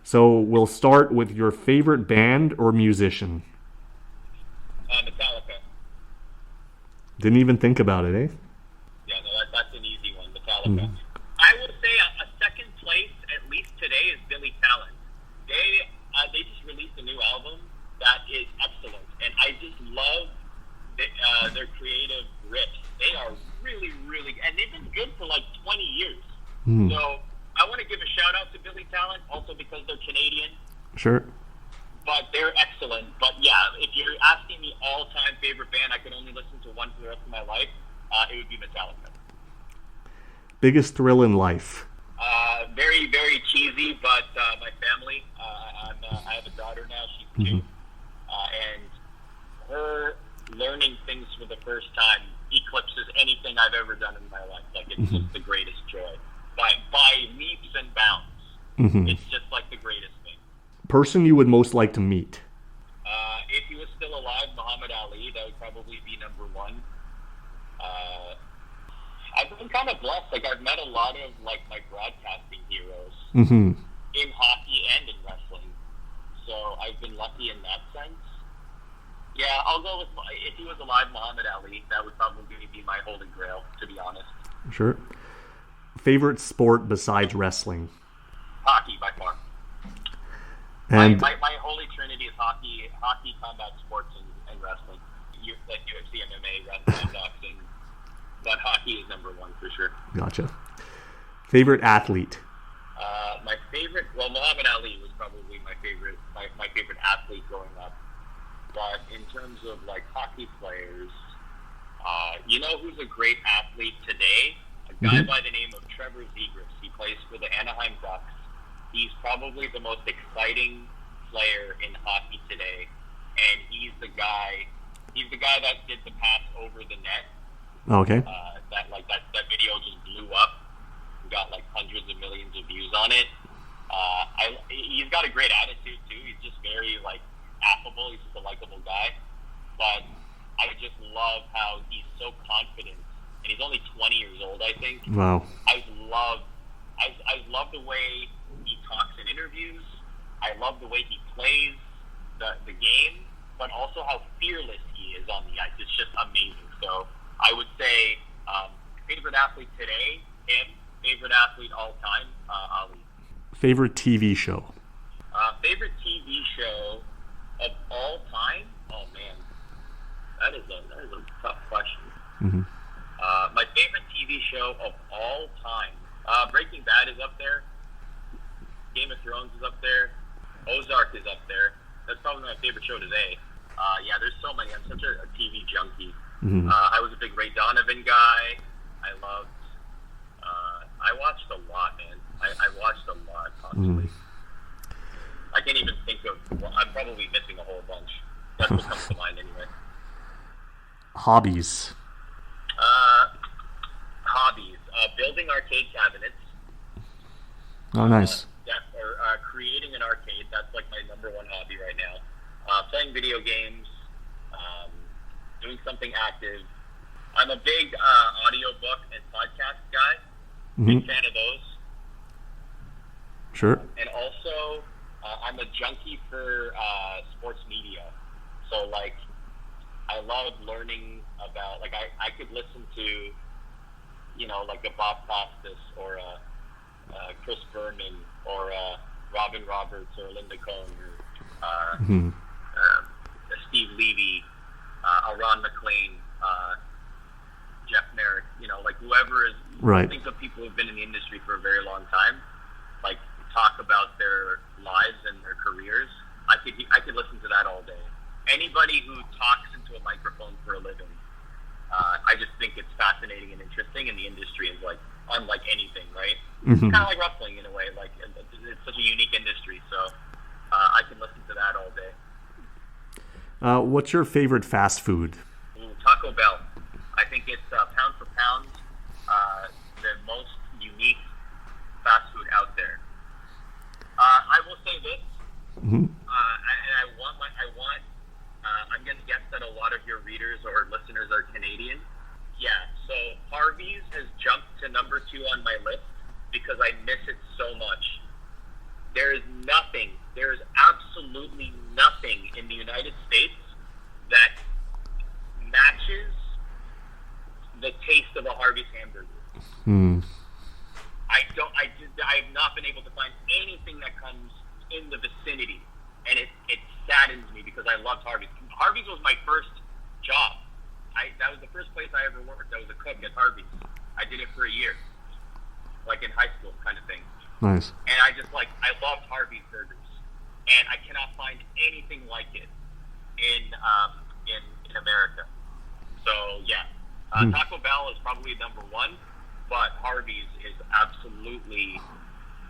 So we'll start with your favorite band or musician. Metallica. Didn't even think about it, eh? Yeah, no, that's an easy one. Metallica. I would say a second place, at least today, is Billy Talent. They just released a new album that is excellent, and I just love their creative riffs. They are really, really, and they've been good for like 20 years. So I want to give a shout out to Billy Talent, also because they're Canadian. Sure. But they're excellent. But yeah, if you're asking me all-time favorite band, I could only listen to one for the rest of my life. It would be Metallica. Biggest thrill in life. Very, very cheesy, but my family. I have a daughter now. She's 2, and her learning things for the first time eclipses anything I've ever done in my life. Like it's just the greatest joy, by leaps and bounds. It's just like the greatest thing. Person you would most like to meet. If he was still alive, Muhammad Ali. That would probably be number 1. I've been kind of blessed. Like I've met a lot of like my broadcasting heroes in hockey and in wrestling. So I've been lucky in that sense. Yeah, I'll go with, if he was alive, Muhammad Ali. That would probably be my holy grail, to be honest. Sure. Favorite sport besides wrestling? Hockey, by far. And my holy trinity is hockey, combat sports, and wrestling. Like UFC, MMA, wrestling, boxing. But hockey is number 1 for sure. Gotcha. Favorite athlete? My favorite, well, Muhammad Ali was probably my favorite athlete growing up. But in terms of like hockey players, you know who's a great athlete today? A guy by the name of Trevor Zegras. He plays for the Anaheim Ducks. He's probably the most exciting player in hockey today, and he's the guy that did the pass over the net. Okay. That video just blew up. We got like hundreds of millions of views on it. He's got a great attitude too. He's just very like affable. He's just a likable guy. But I just love how he's so confident, and he's only 20 years old, I think. Wow. I love the way he talks in interviews. I love the way he plays the game, but also how fearless he is on the ice. It's just amazing. So I would say favorite athlete today, him. Favorite athlete all time, Ali. Favorite TV show? Favorite TV show of all time? Oh man, that is a tough question. My favorite TV show of all time, Breaking Bad is up there. Game of Thrones is up there. Ozark is up there. That's probably my favorite show today. Yeah, there's so many. I'm such a TV junkie. I was a big Ray Donovan guy. I watched a lot, man. I watched a lot, honestly. I can't even think of, I'm probably missing a whole bunch. That's what comes to mind anyway. Hobbies? Hobbies. Building arcade cabinets. Oh, nice. Or creating an arcade. That's like my number 1 hobby right now. Playing video games. Doing something active. I'm a big audiobook and podcast guy. Big fan of those. Sure. And also, I'm a junkie for sports media. So, like, I love learning about, like, I could listen to, you know, like a Bob Costas or a Chris Berman or a Robin Roberts or Linda Cohn or Steve Levy, Ron McLean, Jeff Merrick, you know, like whoever is, right. Think of people who've been in the industry for a very long time, like talk about their lives and their careers. I could listen to that all day. Anybody who talks into a microphone for a living, I just think it's fascinating and interesting, and the industry is like unlike anything, right? It's kind of like wrestling in a way. Like it's such a unique industry, so I can listen to that all day. What's your favorite fast food? Taco Bell. I think it's pound for pound the most unique fast food out there. I will say this, and I'm going to guess that a lot of your readers or listeners are Canadian. Yeah, so Harvey's has jumped to number 2 on my list because I miss it so much. There is nothing, there is absolutely nothing in the United States that matches the taste of a Harvey's hamburger. I have not been able to find anything that comes in the vicinity, and it saddens me because I loved Harvey's. Harvey's was my first job. That was the first place I ever worked. I was a cook at Harvey's. I did it for a year, like in high school kind of thing. Nice. And I loved Harvey's burgers, and I cannot find anything like it in America. So yeah, Taco Bell is probably number one, but Harvey's is absolutely.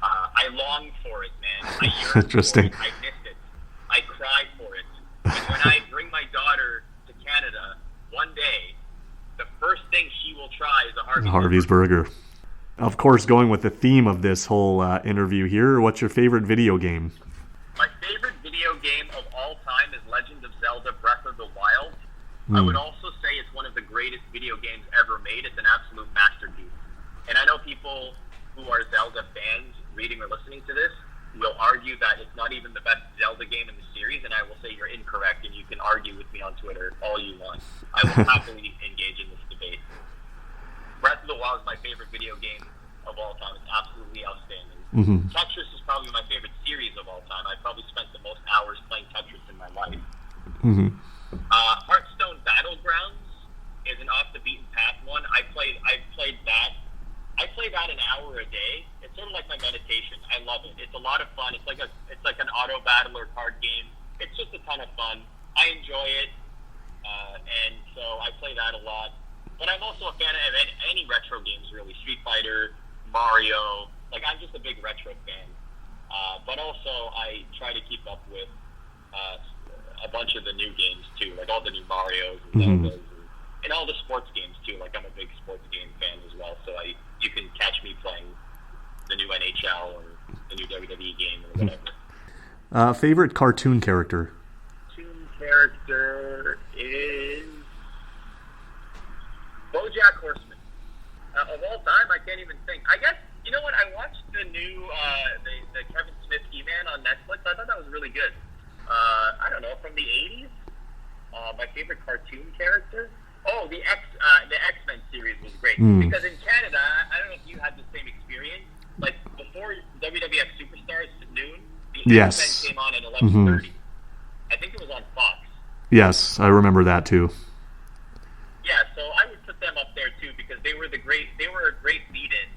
I long for it, man. I yearn Interesting. for it. I miss it. I cry for it. And when I bring my daughter to Canada one day, the first thing she will try is a Harvey's burger. Of course, going with the theme of this whole interview here, what's your favorite video game? My favorite video game of all time is Legend of Zelda Breath of the Wild. I would also say it's one of the greatest video games ever made. It's an absolute masterpiece. And I know people who are Zelda fans reading or listening to this will argue that it's not even the best Zelda game in the series, and I will say you're incorrect, and you can argue with me on Twitter all you want. I will happily engage in this debate. Breath of the Wild is my favorite video game of all time. It's absolutely outstanding. Tetris is probably my favorite series of all time. I probably spent the most hours playing Tetris in my life. Hearthstone Battlegrounds is an off the beaten path one. I played that. I play that an hour a day. It's sort of like my meditation. I love it. It's a lot of fun. It's like an auto battler card game. It's just a ton of fun. I enjoy it, and so I play that a lot. But I'm also a fan of any retro games, really. Street Fighter, Mario. Like, I'm just a big retro fan. But also, I try to keep up with a bunch of the new games too, like all the new Marios and Zeldas, and all the sports games too. Like, I'm a big sports game fan as well, so you can catch me playing the new NHL or the new WWE game or whatever. Favorite cartoon character? Cartoon character is BoJack Horseman. Of all time, I can't even think. I guess, you know what? I watched the new the Kevin Smith He-Man on Netflix. I thought that was really good. I don't know, from the 80s. My favorite cartoon character. Oh, the X-Men series was great. Because in Canada, I don't know if you had the same experience. Like, before WWF Superstars at noon, the X-Men came on at 11:30. I think it was on Fox. Yes, I remember that too. Yeah, so I would put them up there too because they were a great lead-in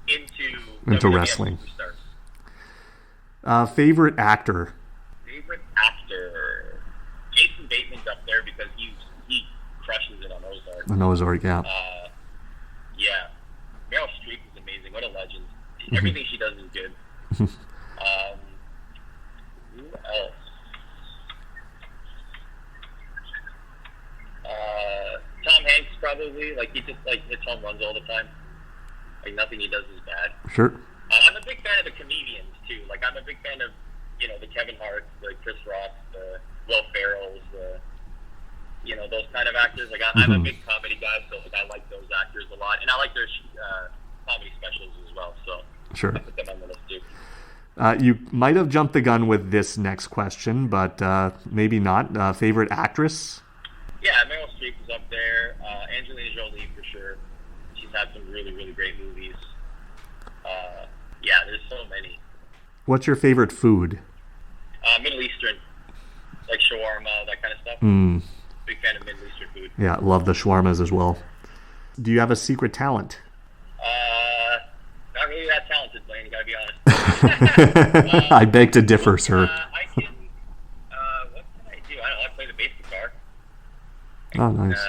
into WWF wrestling. Superstars. Favorite actor? Favorite actor? Jason Bateman's up there because he crushes it on Ozark. On Ozark, yeah. Yeah. Meryl Streep is amazing. What a legend. Everything she does is good. Who else? Tom Hanks probably. Like, he just hits home runs all the time. Like, nothing he does is bad. Sure. I'm a big fan of the comedians too. Like, I'm a big fan of the Kevin Hart, the Chris Rock, the Will Ferrell's, those kind of actors. Like, I'm a big comedy guy, so I like those actors a lot, and I like their comedy specials as well. So sure. I put them on the list too. You might have jumped the gun with this next question, but maybe not. Favorite actress? Yeah, Meryl Streep is up there. Angelina Jolie for sure. She's had some really, really great movies. Yeah, there's so many. What's your favorite food? Middle Eastern, like shawarma, that kind of stuff. Big fan of Middle Eastern food. Yeah, love the shawarmas as well. Do you have a secret talent? Not really that talented, Blaine. You gotta be honest. I beg to differ, sir. I can. What can I do? I don't know. I play the bass guitar. Oh, nice.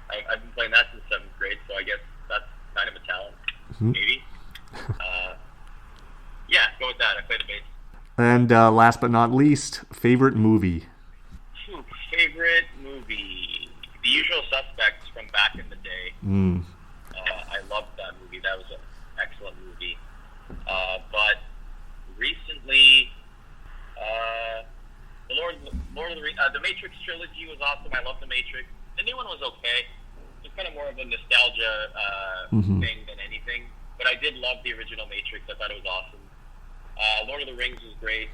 I've been playing that since 7th grade, so I guess that's kind of a talent, maybe. Yeah, go with that. I play the bass. And last but not least, favorite movie? Favorite movie? The Usual Suspects from back in the day. I loved that movie. That was an excellent movie. But recently, the Matrix trilogy was awesome. I love the Matrix. The new one was okay. It's kind of more of a nostalgia thing than anything. But I did love the original Matrix. I thought it was awesome. Lord of the Rings is great.